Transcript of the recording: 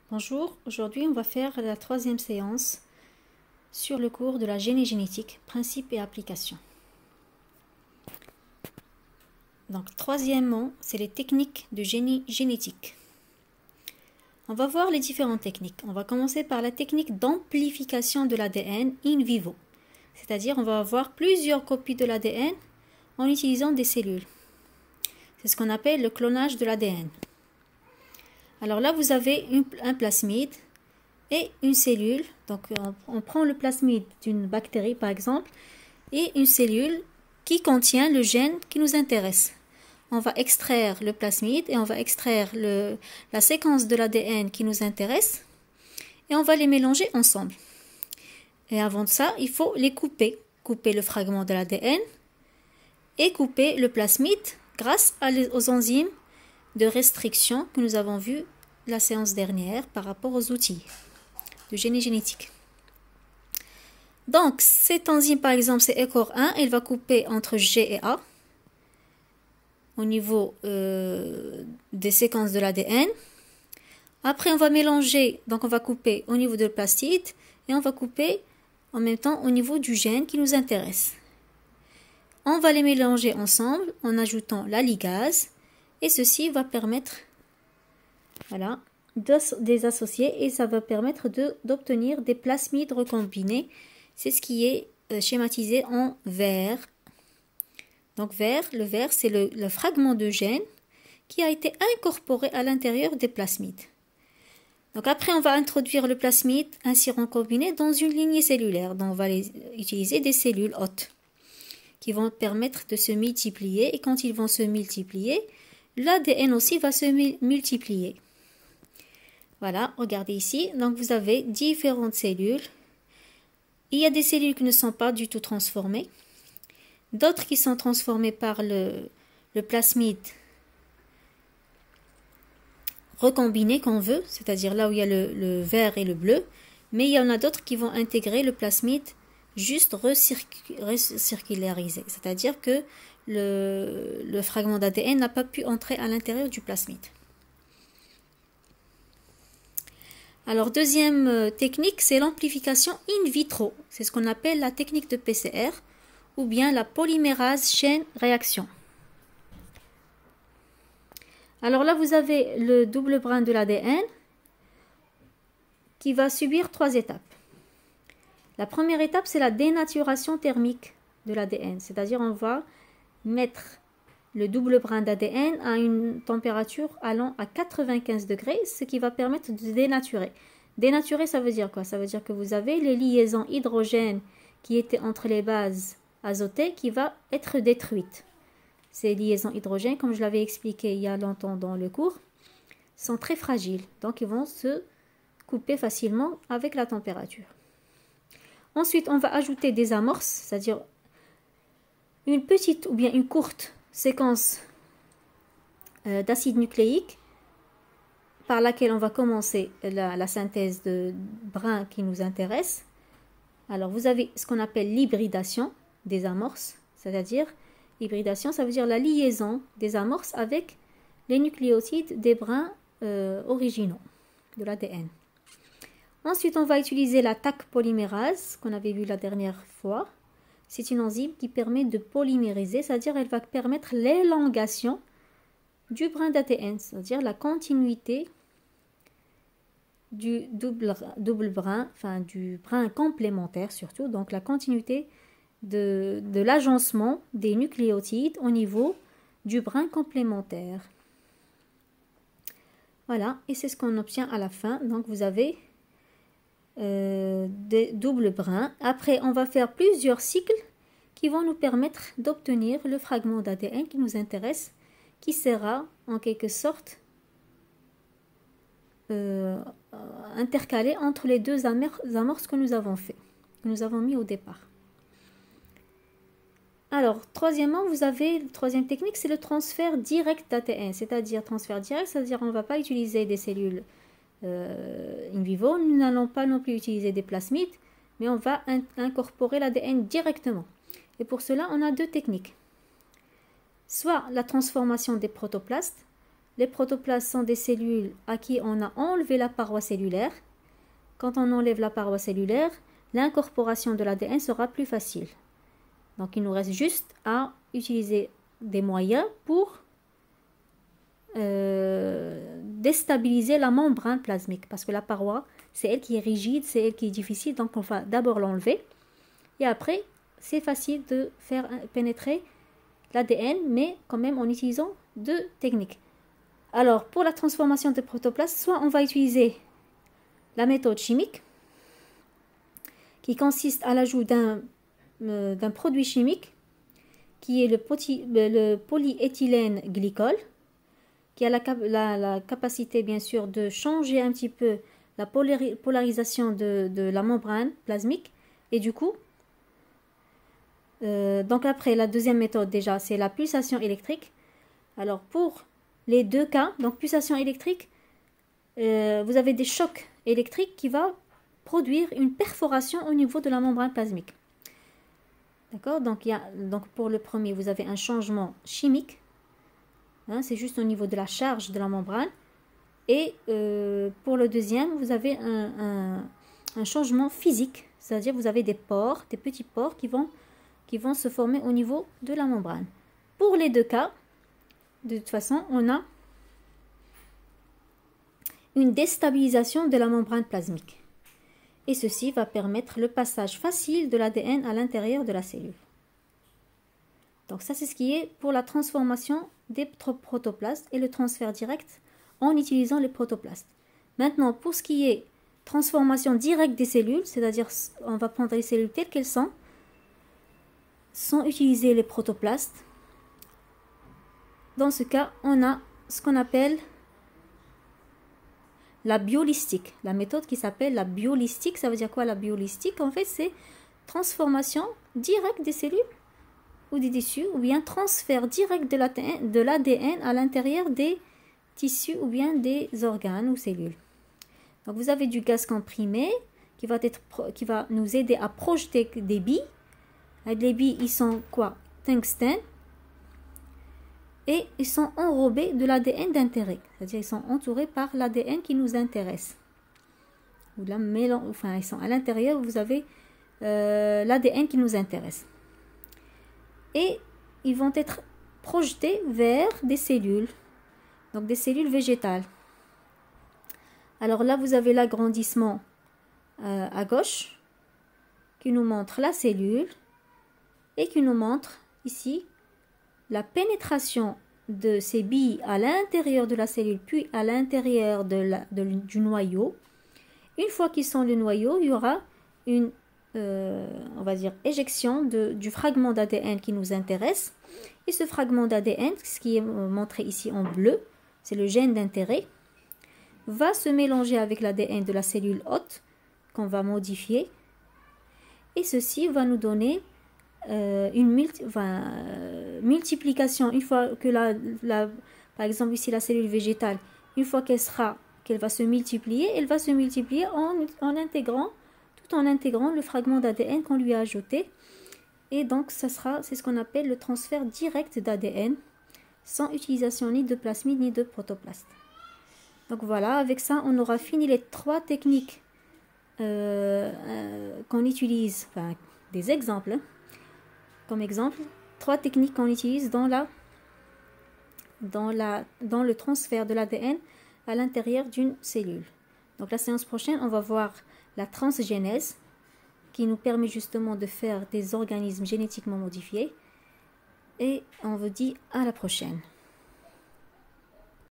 Bonjour, aujourd'hui on va faire la troisième séance sur le cours de la génétique, principes et applications. Donc troisièmement, c'est les techniques de génie génétique. On va voir les différentes techniques. On va commencer par la technique d'amplification de l'ADN in vivo. C'est-à-dire on va avoir plusieurs copies de l'ADN en utilisant des cellules. C'est ce qu'on appelle le clonage de l'ADN. Alors là, vous avez un plasmide et une cellule. Donc, on prend le plasmide d'une bactérie, par exemple, et une cellule qui contient le gène qui nous intéresse. On va extraire le plasmide et on va extraire la séquence de l'ADN qui nous intéresse et on va les mélanger ensemble. Et avant de ça, il faut les couper. Couper le fragment de l'ADN et couper le plasmide grâce aux enzymes de restriction que nous avons vu la séance dernière par rapport aux outils de génie génétique. Donc, cette enzyme, par exemple, c'est ECOR1, elle va couper entre G et A au niveau des séquences de l'ADN. Après, on va mélanger, donc on va couper au niveau de plasmide et on va couper en même temps au niveau du gène qui nous intéresse. On va les mélanger ensemble en ajoutant la ligase et ceci va permettre de les associer et ça va permettre d'obtenir des plasmides recombinés. C'est ce qui est schématisé en vert. Donc le vert, c'est le fragment de gène qui a été incorporé à l'intérieur des plasmides. Donc après, on va introduire le plasmide ainsi recombiné dans une lignée cellulaire. Donc on va utiliser des cellules hôtes qui vont permettre de se multiplier. Et quand ils vont se multiplier, l'ADN aussi va se multiplier. Voilà, regardez ici. Donc vous avez différentes cellules. Il y a des cellules qui ne sont pas du tout transformées. D'autres qui sont transformées par le plasmide recombiné qu'on veut, c'est-à-dire là où il y a le vert et le bleu. Mais il y en a d'autres qui vont intégrer le plasmide juste recircularisé, c'est-à-dire que le fragment d'ADN n'a pas pu entrer à l'intérieur du plasmide. Alors, deuxième technique, c'est l'amplification in vitro. C'est ce qu'on appelle la technique de PCR ou bien la polymérase chaîne-réaction. Alors là, vous avez le double brin de l'ADN qui va subir 3 étapes. La première étape, c'est la dénaturation thermique de l'ADN, c'est-à-dire on va mettre le double brin d'ADN à une température allant à 95 degrés, ce qui va permettre de dénaturer. Dénaturer, ça veut dire quoi? Ça veut dire que vous avez les liaisons hydrogènes qui étaient entre les bases azotées qui vont être détruites. Ces liaisons hydrogènes, comme je l'avais expliqué il y a longtemps dans le cours, sont très fragiles, donc ils vont se couper facilement avec la température. Ensuite, on va ajouter des amorces, c'est-à-dire une petite ou bien une courte séquence d'acide nucléique par laquelle on va commencer la synthèse de brins qui nous intéresse. Alors, vous avez ce qu'on appelle l'hybridation des amorces, c'est-à-dire l'hybridation, ça veut dire la liaison des amorces avec les nucléotides des brins originaux de l'ADN. Ensuite, on va utiliser la Taq polymérase qu'on avait vu la dernière fois. C'est une enzyme qui permet de polymériser, c'est-à-dire elle va permettre l'élongation du brin d'ADN, c'est-à-dire la continuité du double brin, enfin du brin complémentaire surtout, donc la continuité de l'agencement des nucléotides au niveau du brin complémentaire. Voilà, et c'est ce qu'on obtient à la fin. Donc vous avez des doubles brins. Après, on va faire plusieurs cycles qui vont nous permettre d'obtenir le fragment d'ADN qui nous intéresse, qui sera en quelque sorte intercalé entre les deux amorces que nous avons fait, que nous avons mis au départ. Alors, troisièmement, vous avez la troisième technique, c'est le transfert direct d'ADN, c'est-à-dire transfert direct, c'est-à-dire on ne va pas utiliser des cellules in vivo, nous n'allons pas non plus utiliser des plasmides, mais on va incorporer l'ADN directement. Et pour cela, on a deux techniques. Soit la transformation des protoplastes, Les protoplastes sont des cellules à qui on a enlevé la paroi cellulaire. Quand on enlève la paroi cellulaire, l'incorporation de l'ADN sera plus facile. Donc il nous reste juste à utiliser des moyens pour déstabiliser la membrane plasmique. Parce que la paroi, c'est elle qui est rigide, c'est elle qui est difficile. Donc on va d'abord l'enlever. Et après, c'est facile de faire pénétrer l'ADN, mais quand même en utilisant deux techniques. Alors, pour la transformation de protoplastes, soit on va utiliser la méthode chimique, qui consiste à l'ajout d'un produit chimique, qui est le polyéthylène glycol, qui a la capacité, bien sûr, de changer un petit peu la polarisation de la membrane plasmique. Et du coup, donc après, la deuxième méthode, déjà, c'est la pulsation électrique. Alors, pour les deux cas, donc pulsation électrique, vous avez des chocs électriques qui vont produire une perforation au niveau de la membrane plasmique. D'accord? Donc pour le premier, vous avez un changement chimique. Hein, c'est juste au niveau de la charge de la membrane. Et pour le deuxième, vous avez un changement physique. C'est-à-dire vous avez des pores, des petits pores qui vont se former au niveau de la membrane. Pour les deux cas, de toute façon, on a une déstabilisation de la membrane plasmique. Et ceci va permettre le passage facile de l'ADN à l'intérieur de la cellule. Donc ça, c'est ce qui est pour la transformation des protoplastes et le transfert direct en utilisant les protoplastes. Maintenant, pour ce qui est transformation directe des cellules, c'est-à-dire on va prendre les cellules telles qu'elles sont, sans utiliser les protoplastes. Dans ce cas, on a ce qu'on appelle la biolistique. La méthode qui s'appelle la biolistique, ça veut dire quoi la biolistique? En fait, c'est transformation directe des cellules ou des tissus, ou bien transfert direct de l'ADN à l'intérieur des tissus ou bien des organes ou cellules. Donc vous avez du gaz comprimé qui va nous aider à projeter des billes. Les billes, ils sont quoi? Tungstène. Et ils sont enrobés de l'ADN d'intérêt. C'est-à-dire ils sont entourés par l'ADN qui nous intéresse. Ils sont à l'intérieur, vous avez l'ADN qui nous intéresse. Et ils vont être projetés vers des cellules. Donc des cellules végétales. Alors là, vous avez l'agrandissement à gauche qui nous montre la cellule et qui nous montre ici la pénétration de ces billes à l'intérieur de la cellule, puis à l'intérieur du noyau. Une fois qu'ils sont le noyau, il y aura une, on va dire, éjection du fragment d'ADN qui nous intéresse. Et ce fragment d'ADN, ce qui est montré ici en bleu, c'est le gène d'intérêt, va se mélanger avec l'ADN de la cellule hôte qu'on va modifier. Et ceci va nous donner une multiplication. Une fois que par exemple ici la cellule végétale, une fois qu'elle va se multiplier, elle va se multiplier tout en intégrant le fragment d'ADN qu'on lui a ajouté. Et donc c'est ce qu'on appelle le transfert direct d'ADN sans utilisation ni de plasmide ni de protoplastes. Donc voilà, avec ça on aura fini les trois techniques qu'on utilise, des exemples, hein. Comme exemple, trois techniques qu'on utilise dans le transfert de l'ADN à l'intérieur d'une cellule. Donc la séance prochaine, on va voir la transgénèse qui nous permet justement de faire des organismes génétiquement modifiés. Et on vous dit à la prochaine.